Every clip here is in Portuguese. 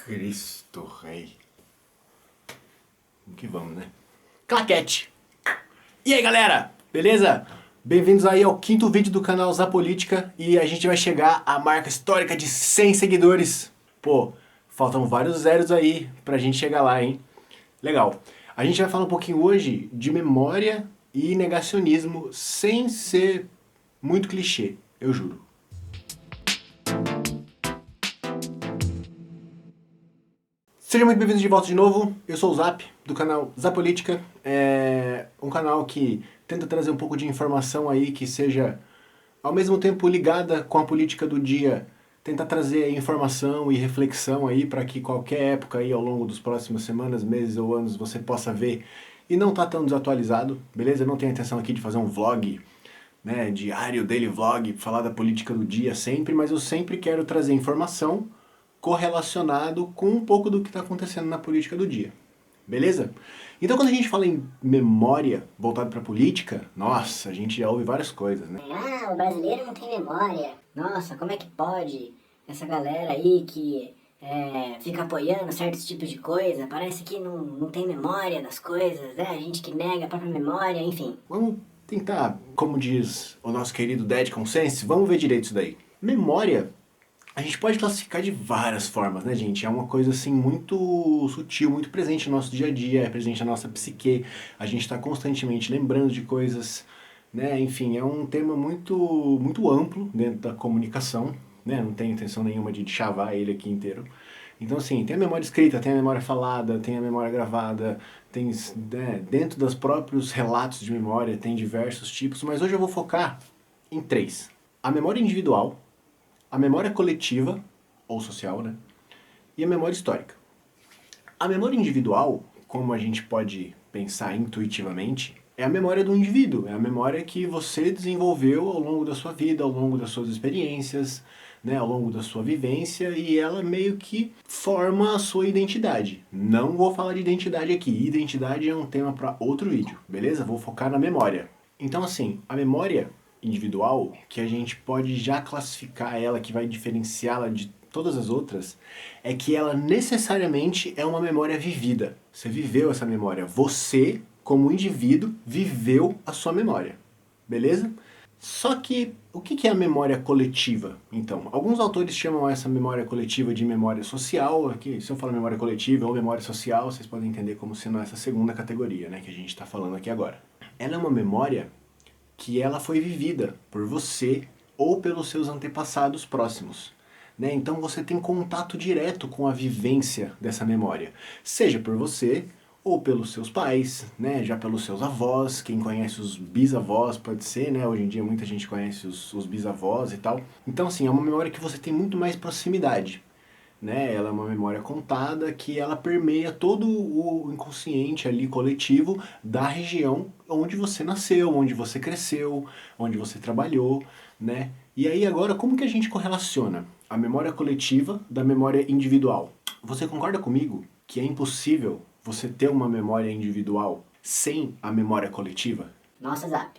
Cristo Rei. Que vamos, né? Claquete! E aí, galera? Beleza? Bem-vindos aí ao quinto vídeo do canal Zapolítica e a gente vai chegar à marca histórica de 100 seguidores. Pô, faltam vários zeros aí pra gente chegar lá, hein? Legal. A gente vai falar um pouquinho hoje de memória e negacionismo sem ser muito clichê, eu juro. Sejam muito bem-vindos de volta de novo, eu sou o Zap, do canal Zapolítica, um canal que tenta trazer um pouco de informação aí que seja ao mesmo tempo ligada com a política do dia, tentar trazer informação e reflexão aí para que qualquer época aí ao longo dos próximos semanas, meses ou anos você possa ver e não tá tão desatualizado, beleza? Eu não tenho a intenção aqui de fazer um vlog, né, diário, daily vlog, falar da política do dia sempre, mas eu sempre quero trazer informação correlacionado com um pouco do que está acontecendo na política do dia. Beleza? Então quando a gente fala em memória voltada para política, nossa, a gente já ouve várias coisas, né? Ah, o brasileiro não tem memória. Nossa, como é que pode essa galera aí que fica apoiando certos tipos de coisa, parece que não tem memória das coisas, né? A gente que nega a própria memória, enfim. Vamos tentar, como diz o nosso querido Dead Consense, vamos ver direito isso daí. Memória, a gente pode classificar de várias formas, né, gente? É uma coisa, assim, muito sutil, muito presente no nosso dia a dia, é presente na nossa psique, a gente está constantemente lembrando de coisas, né? Enfim, é um tema muito amplo dentro da comunicação, né? Não tenho intenção nenhuma de chavar ele aqui inteiro. Então, assim, tem a memória escrita, tem a memória falada, tem a memória gravada, tem, né, dentro dos próprios relatos de memória, tem diversos tipos, mas hoje eu vou focar em três. A memória individual, a memória coletiva, ou social, né? E a memória histórica. A memória individual, como a gente pode pensar intuitivamente, é a memória do indivíduo, é a memória que você desenvolveu ao longo da sua vida, ao longo das suas experiências, né, ao longo da sua vivência, e ela meio que forma a sua identidade. Não vou falar de identidade aqui, identidade é um tema para outro vídeo, beleza? Vou focar na memória. Então assim, a memória individual, que a gente pode já classificar ela, que vai diferenciá-la de todas as outras, é que ela necessariamente é uma memória vivida. Você viveu essa memória. Você, como indivíduo, viveu a sua memória. Beleza? Só que, o que é a memória coletiva, então? Alguns autores chamam essa memória coletiva de memória social. Aqui, se eu falar memória coletiva ou memória social, vocês podem entender como sendo essa segunda categoria, né, que a gente está falando aqui agora. Ela é uma memória que ela foi vivida por você ou pelos seus antepassados próximos. Né? Então você tem contato direto com a vivência dessa memória, seja por você ou pelos seus pais, né? Já pelos seus avós, quem conhece os bisavós pode ser, né? Hoje em dia muita gente conhece os bisavós e tal. Então assim, é uma memória que você tem muito mais proximidade. Né? Ela é uma memória contada que ela permeia todo o inconsciente ali coletivo da região onde você nasceu, onde você cresceu, onde você trabalhou, né? E aí agora como que a gente correlaciona a memória coletiva da memória individual? Você concorda comigo que é impossível você ter uma memória individual sem a memória coletiva? Nossa, Zap,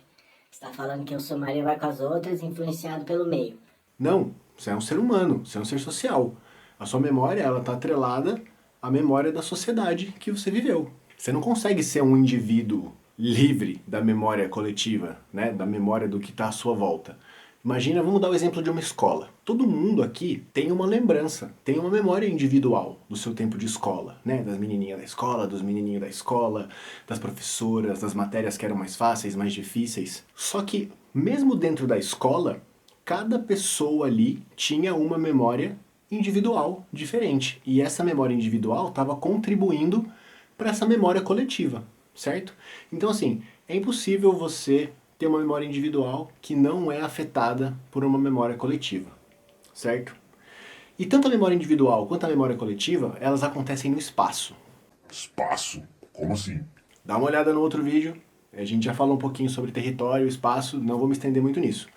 você tá falando que o seu marido vai com as outras influenciado pelo meio. Não, você é um ser humano, você é um ser social. A sua memória, ela está atrelada à memória da sociedade que você viveu. Você não consegue ser um indivíduo livre da memória coletiva, né? Da memória do que está à sua volta. Imagina, vamos dar o exemplo de uma escola. Todo mundo aqui tem uma lembrança, tem uma memória individual do seu tempo de escola, né? Das menininhas da escola, dos menininhos da escola, das professoras, das matérias que eram mais fáceis, mais difíceis. Só que, mesmo dentro da escola, cada pessoa ali tinha uma memória individual diferente. E essa memória individual estava contribuindo para essa memória coletiva, certo? Então assim, é impossível você ter uma memória individual que não é afetada por uma memória coletiva, certo? E tanto a memória individual quanto a memória coletiva, elas acontecem no espaço. Espaço? Como assim? Dá uma olhada no outro vídeo, a gente já falou um pouquinho sobre território, espaço, não vou me estender muito nisso.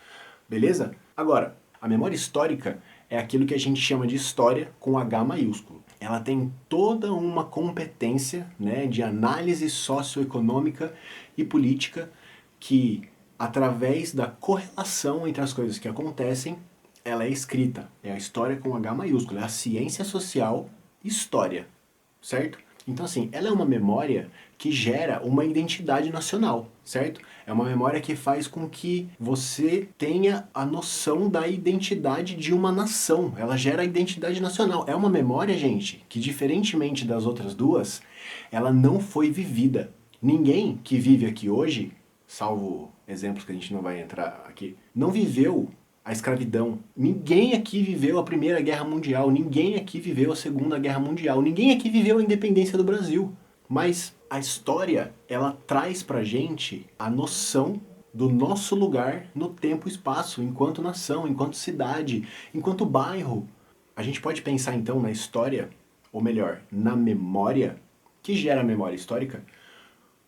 Beleza? Agora, a memória histórica é aquilo que a gente chama de história com H maiúsculo. Ela tem toda uma competência, né, de análise socioeconômica e política que, através da correlação entre as coisas que acontecem, ela é escrita. É a história com H maiúsculo, é a ciência social história, certo? Então, assim, ela é uma memória que gera uma identidade nacional, certo? É uma memória que faz com que você tenha a noção da identidade de uma nação. Ela gera a identidade nacional. É uma memória, gente, que diferentemente das outras duas, ela não foi vivida. Ninguém que vive aqui hoje, salvo exemplos que a gente não vai entrar aqui, não viveu a escravidão. Ninguém aqui viveu a Primeira Guerra Mundial, ninguém aqui viveu a Segunda Guerra Mundial, ninguém aqui viveu a independência do Brasil. Mas a história, ela traz pra gente a noção do nosso lugar no tempo e espaço, enquanto nação, enquanto cidade, enquanto bairro. A gente pode pensar então na história, ou melhor, na memória, que gera a memória histórica,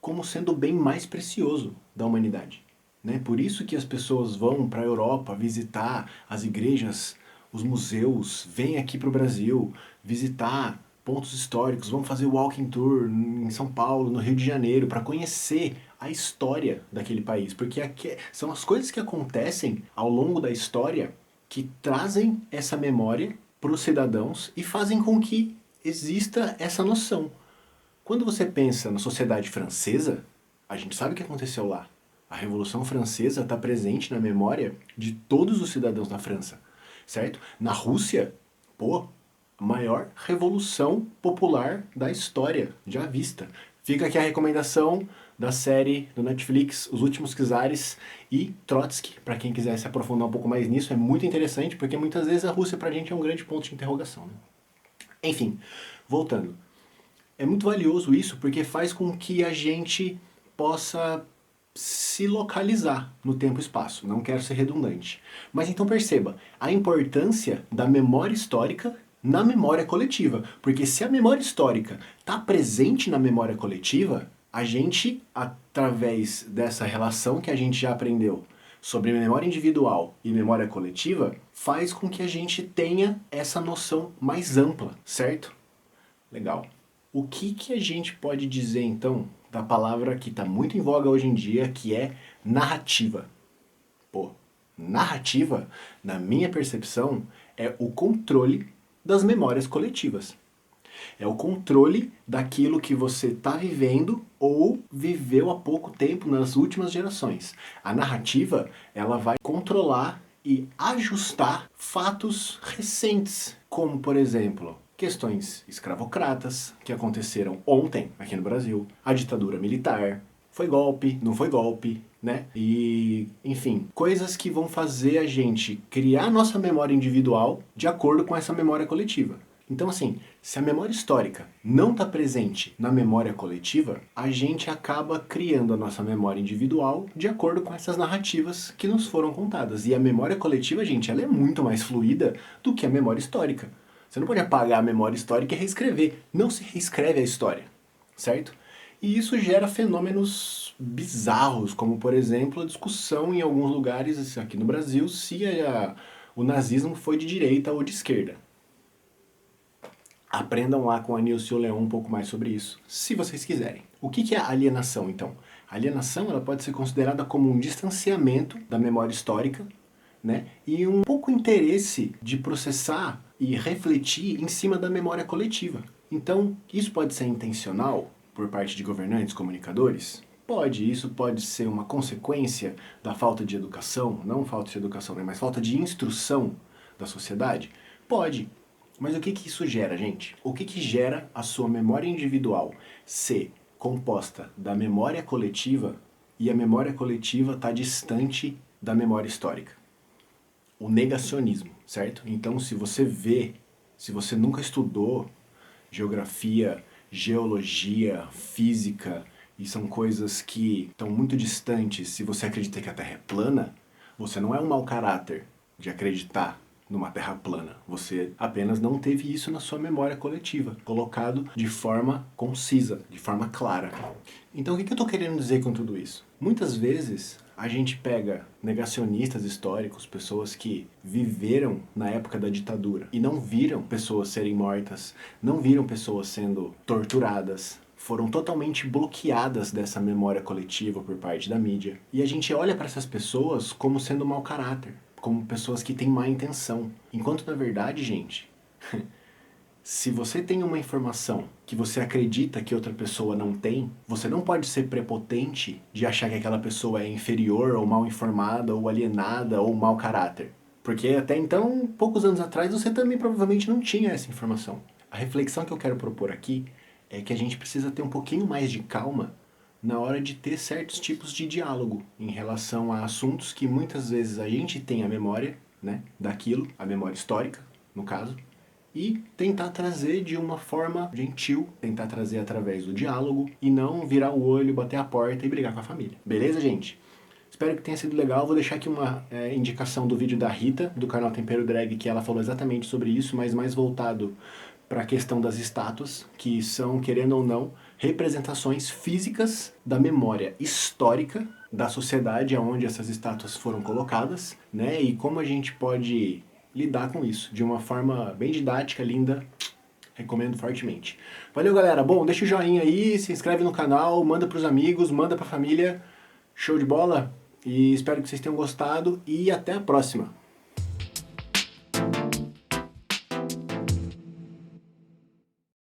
como sendo o bem mais precioso da humanidade. Né? Por isso que as pessoas vão para a Europa visitar as igrejas, os museus, vêm aqui para o Brasil visitar pontos históricos, vão fazer walking tour em São Paulo, no Rio de Janeiro, para conhecer a história daquele país. Porque são as coisas que acontecem ao longo da história que trazem essa memória para os cidadãos e fazem com que exista essa noção. Quando você pensa na sociedade francesa, a gente sabe o que aconteceu lá. A Revolução Francesa está presente na memória de todos os cidadãos da França, certo? Na Rússia, pô, a maior revolução popular da história já vista. Fica aqui a recomendação da série do Netflix, Os Últimos Czares e Trotsky, para quem quiser se aprofundar um pouco mais nisso, é muito interessante, porque muitas vezes a Rússia pra gente é um grande ponto de interrogação. Né? Enfim, voltando. É muito valioso isso porque faz com que a gente possa se localizar no tempo e espaço. Não quero ser redundante. Mas então perceba a importância da memória histórica na memória coletiva. Porque se a memória histórica está presente na memória coletiva, a gente, através dessa relação que a gente já aprendeu sobre memória individual e memória coletiva, faz com que a gente tenha essa noção mais ampla, certo? Legal. O que a gente pode dizer então da palavra que está muito em voga hoje em dia, que é narrativa? Pô, narrativa, na minha percepção, é o controle das memórias coletivas. É o controle daquilo que você está vivendo ou viveu há pouco tempo nas últimas gerações. A narrativa, ela vai controlar e ajustar fatos recentes, como por exemplo, questões escravocratas que aconteceram ontem aqui no Brasil, a ditadura militar, foi golpe, não foi golpe, né? E, enfim, coisas que vão fazer a gente criar nossa memória individual de acordo com essa memória coletiva. Então, assim, se a memória histórica não está presente na memória coletiva, a gente acaba criando a nossa memória individual de acordo com essas narrativas que nos foram contadas. E a memória coletiva, gente, ela é muito mais fluida do que a memória histórica. Você não pode apagar a memória histórica e reescrever. Não se reescreve a história, certo? E isso gera fenômenos bizarros, como, por exemplo, a discussão em alguns lugares aqui no Brasil se o nazismo foi de direita ou de esquerda. Aprendam lá com a Nilce e o Leon um pouco mais sobre isso, se vocês quiserem. O que é alienação, então? A alienação ela pode ser considerada como um distanciamento da memória histórica, né? E um pouco interesse de processar e refletir em cima da memória coletiva. Então, isso pode ser intencional por parte de governantes, comunicadores? Pode, isso pode ser uma consequência da falta de educação, não falta de educação, né? Mas falta de instrução da sociedade? Pode. Mas o que isso gera, gente? O que gera a sua memória individual ser composta da memória coletiva e a memória coletiva está distante da memória histórica? O negacionismo, certo? Então, se você nunca estudou geografia, geologia, física, e são coisas que estão muito distantes, se você acredita que a Terra é plana, você não é um mau caráter de acreditar numa terra plana. Você apenas não teve isso na sua memória coletiva, colocado de forma concisa, de forma clara. Então o que eu estou querendo dizer com tudo isso? Muitas vezes a gente pega negacionistas históricos, pessoas que viveram na época da ditadura e não viram pessoas serem mortas, não viram pessoas sendo torturadas, foram totalmente bloqueadas dessa memória coletiva por parte da mídia. E a gente olha para essas pessoas como sendo mau caráter, como pessoas que têm má intenção. Enquanto, na verdade, gente, Se você tem uma informação que você acredita que outra pessoa não tem, você não pode ser prepotente de achar que aquela pessoa é inferior, ou mal informada, ou alienada, ou mau caráter. Porque até então, poucos anos atrás, você também provavelmente não tinha essa informação. A reflexão que eu quero propor aqui é que a gente precisa ter um pouquinho mais de calma na hora de ter certos tipos de diálogo em relação a assuntos que muitas vezes a gente tem a memória, né, daquilo, a memória histórica, no caso, e tentar trazer de uma forma gentil, tentar trazer através do diálogo e não virar o olho, bater a porta e brigar com a família. Beleza, gente? Espero que tenha sido legal. Vou deixar aqui uma indicação do vídeo da Rita, do canal Tempero Drag, que ela falou exatamente sobre isso, mas mais voltado para a questão das estátuas, que são, querendo ou não, representações físicas da memória histórica da sociedade onde essas estátuas foram colocadas, né? E como a gente pode lidar com isso de uma forma bem didática, linda. Recomendo fortemente. Valeu, galera. Bom, deixa o joinha aí, se inscreve no canal, manda pros amigos, manda pra família. Show de bola? E espero que vocês tenham gostado e até a próxima.